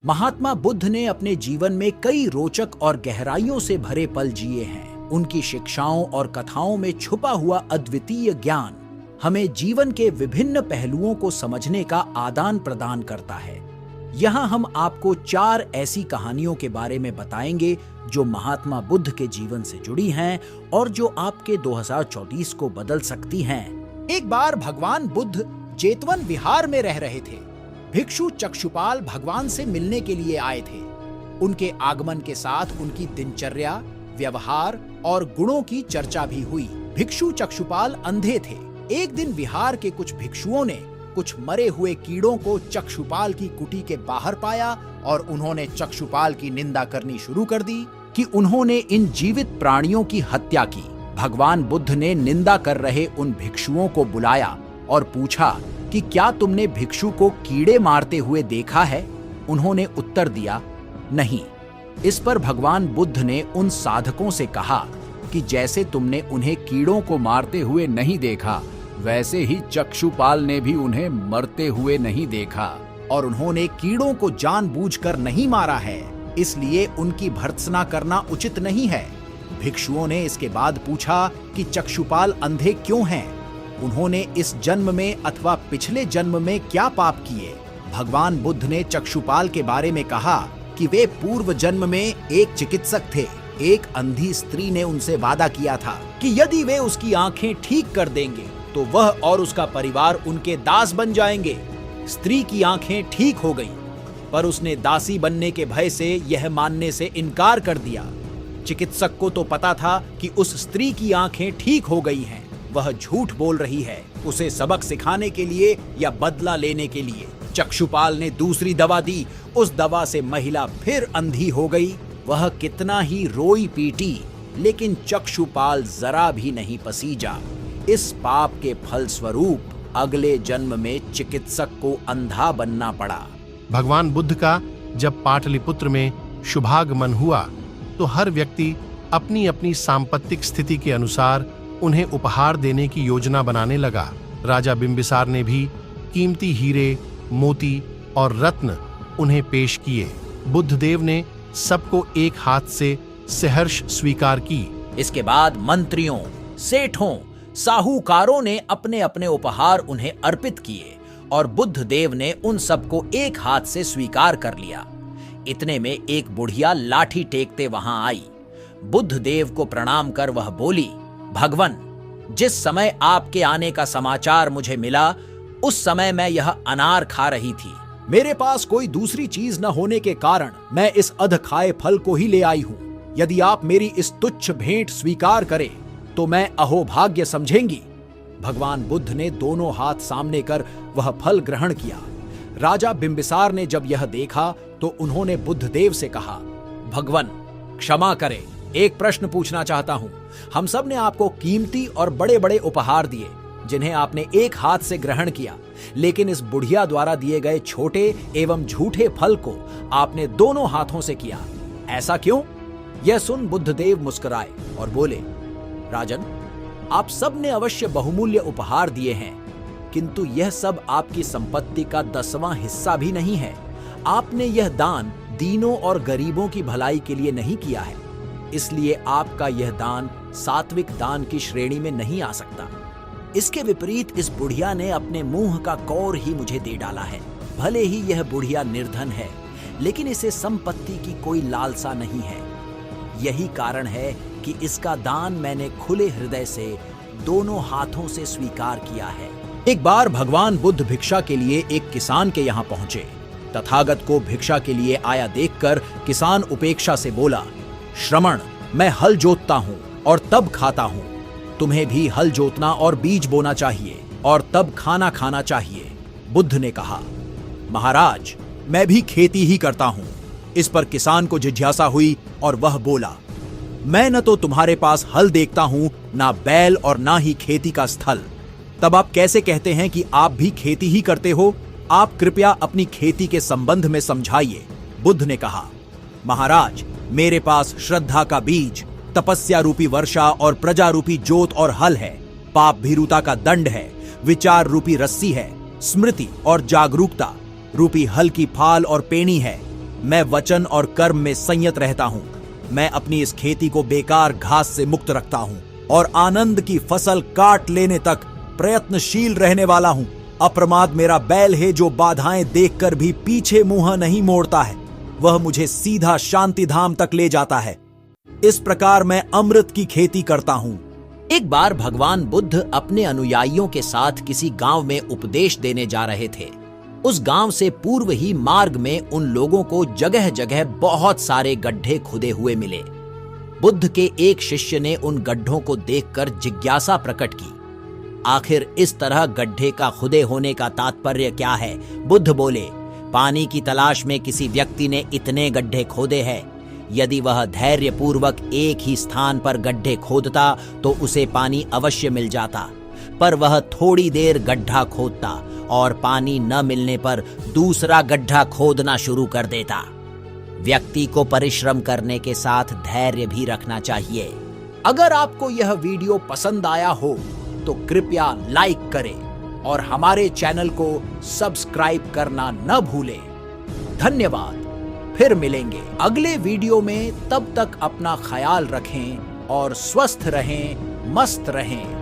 महात्मा बुद्ध ने अपने जीवन में कई रोचक और गहराइयों से भरे पल जिए हैं। उनकी शिक्षाओं और कथाओं में छुपा हुआ अद्वितीय ज्ञान हमें जीवन के विभिन्न पहलुओं को समझने का आदान प्रदान करता है। यहाँ हम आपको 4 ऐसी कहानियों के बारे में बताएंगे जो महात्मा बुद्ध के जीवन से जुड़ी हैं और जो आपके 2024 को बदल सकती हैं। एक बार भगवान बुद्ध जेतवन विहार में रह रहे थे। भिक्षु चक्षुपाल भगवान से मिलने के लिए आए थे। उनके आगमन के साथ उनकी दिनचर्या, व्यवहार और गुणों की चर्चा भी हुई। भिक्षु चक्षुपाल अंधे थे। एक दिन विहार के कुछ भिक्षुओं ने कुछ मरे हुए कीड़ों को चक्षुपाल की कुटी के बाहर पाया और उन्होंने चक्षुपाल की निंदा करनी शुरू कर दी कि उन्होंने इन जीवित प्राणियों की हत्या की। भगवान बुद्ध ने निंदा कर रहे उन भिक्षुओं को बुलाया और पूछा कि क्या तुमने भिक्षु को कीड़े मारते हुए देखा है? उन्होंने उत्तर दिया, नहीं। इस पर भगवान बुद्ध ने उन साधकों से कहा कि जैसे तुमने उन्हें कीड़ों को मारते हुए नहीं देखा, वैसे ही चक्षुपाल ने भी उन्हें मरते हुए नहीं देखा और उन्होंने कीड़ों को जानबूझकर नहीं मारा है, इसलिए उनकी भर्त्सना करना उचित नहीं है। भिक्षुओं ने इसके बाद पूछा कि चक्षुपाल अंधे क्यों हैं? उन्होंने इस जन्म में अथवा पिछले जन्म में क्या पाप किए? भगवान बुद्ध ने चक्षुपाल के बारे में कहा कि वे पूर्व जन्म में एक चिकित्सक थे। एक अंधी स्त्री ने उनसे वादा किया था कि यदि वे उसकी आंखें ठीक कर देंगे तो वह और उसका परिवार उनके दास बन जाएंगे। स्त्री की आंखें ठीक हो गईं, पर उसने दासी बनने के भय से यह मानने से इनकार कर दिया। चिकित्सक को तो पता था कि उस स्त्री की आंखें ठीक हो गई हैं। वह झूठ बोल रही है, उसे सबक सिखाने के लिए या बदला लेने के लिए। चक्षुपाल ने दूसरी दवा दी। उस दवा से महिला फिर अंधी हो गई। वह कितना ही रोई पीटी, लेकिन चक्षुपाल जरा भी नहीं पसीजा। इस पाप के फल स्वरूप अगले जन्म में चिकित्सक को अंधा बनना पड़ा। भगवान बुद्ध का जब पाटलिपुत्र में शुभागमन हुआ तो हर व्यक्ति अपनी अपनी सांपत्तिक स्थिति के अनुसार उन्हें उपहार देने की योजना बनाने लगा। राजा बिंबिसार ने भी कीमती हीरे, मोती और रत्न उन्हें पेश किए। बुद्धदेव ने सबको एक हाथ से सहर्ष स्वीकार की। इसके बाद मंत्रियों, सेठों, साहूकारों ने अपने अपने उपहार उन्हें अर्पित किए और बुद्धदेव ने उन सबको एक हाथ से स्वीकार कर लिया। इतने में एक बुढ़िया लाठी टेकते वहां आई। बुद्धदेव को प्रणाम कर वह बोली, भगवन, जिस समय आपके आने का समाचार मुझे मिला उस समय मैं यह अनार खा रही थी। मेरे पास कोई दूसरी चीज न होने के कारण मैं इस अध खाए फल को ही ले आई हूं। यदि आप मेरी इस तुच्छ भेंट स्वीकार करें तो मैं अहोभाग्य समझेंगी। भगवान बुद्ध ने दोनों हाथ सामने कर वह फल ग्रहण किया। राजा बिंबिसार ने जब यह देखा तो उन्होंने बुद्धदेव से कहा, भगवन क्षमा करें, एक प्रश्न पूछना चाहता हूं। हम सब ने आपको कीमती और बड़े बड़े उपहार दिए जिन्हें आपने एक हाथ से ग्रहण किया, लेकिन इस बुढ़िया द्वारा दिए गए छोटे एवं झूठे फल को आपने दोनों हाथों से किया। ऐसा क्यों? यह सुन बुद्धदेव मुस्कुराए और बोले, राजन, आप सब ने अवश्य बहुमूल्य उपहार दिए हैं, किंतु यह सब आपकी संपत्ति का 10वां हिस्सा भी नहीं है। आपने यह दान दीनों और गरीबों की भलाई के लिए नहीं किया है, इसलिए आपका यह दान सात्विक दान की श्रेणी में नहीं आ सकता। इसके विपरीत इस बुढ़िया ने अपने मुंह का कौर ही मुझे दे डाला है। भले ही यह बुढ़िया निर्धन है, लेकिन इसे संपत्ति की कोई लालसा नहीं है। यही कारण है कि इसका दान मैंने खुले हृदय से दोनों हाथों से स्वीकार किया है। एक बार भगवान बुद्ध भिक्षा के लिए एक किसान के यहाँ पहुंचे। तथागत को भिक्षा के लिए आया देखकर किसान उपेक्षा से बोला, श्रमण, मैं हल जोतता हूं और तब खाता हूं। तुम्हें भी हल जोतना और बीज बोना चाहिए और तब खाना खाना चाहिए। बुद्ध ने कहा, महाराज, मैं भी खेती ही करता हूं। इस पर किसान को जिज्ञासा हुई और वह बोला, मैं न तो तुम्हारे पास हल देखता हूं, ना बैल और ना ही खेती का स्थल। तब आप कैसे कहते हैं कि आप भी खेती ही करते हो? आप कृपया अपनी खेती के संबंध में समझाइए। बुद्ध ने कहा, महाराज, मेरे पास श्रद्धा का बीज, तपस्या रूपी वर्षा और प्रजा रूपी जोत और हल है। पाप भीरुता का दंड है, विचार रूपी रस्सी है, स्मृति और जागरूकता रूपी हल की फाल और पेनी है। मैं वचन और कर्म में संयत रहता हूँ। मैं अपनी इस खेती को बेकार घास से मुक्त रखता हूँ और आनंद की फसल काट लेने तक प्रयत्नशील रहने वाला हूँ। अप्रमाद मेरा बैल है जो बाधाएं देखकर भी पीछे मुंह नहीं मोड़ता है। वह मुझे सीधा शांति धाम तक ले जाता है। इस प्रकार मैं अमृत की खेती करता हूँ। एक बार भगवान बुद्ध अपने अनुयायियों के साथ किसी गांव में उपदेश देने जा रहे थे। उस गांव से पूर्व ही मार्ग में उन लोगों को जगह जगह बहुत सारे गड्ढे खुदे हुए मिले। बुद्ध के एक शिष्य ने उन गड्ढों को देखकर जिज्ञासा प्रकट की। आखिर इस तरह गड्ढे का खुदे होने का तात्पर्य क्या है? बुद्ध बोले, पानी की तलाश में किसी व्यक्ति ने इतने गड्ढे खोदे हैं। यदि वह धैर्यपूर्वक एक ही स्थान पर गड्ढे खोदता तो उसे पानी अवश्य मिल जाता, पर वह थोड़ी देर गड्ढा खोदता और पानी न मिलने पर दूसरा गड्ढा खोदना शुरू कर देता। व्यक्ति को परिश्रम करने के साथ धैर्य भी रखना चाहिए। अगर आपको यह वीडियो पसंद आया हो तो कृपया लाइक करें और हमारे चैनल को सब्सक्राइब करना न भूलें। धन्यवाद। फिर मिलेंगे अगले वीडियो में। तब तक अपना ख्याल रखें और स्वस्थ रहें, मस्त रहें।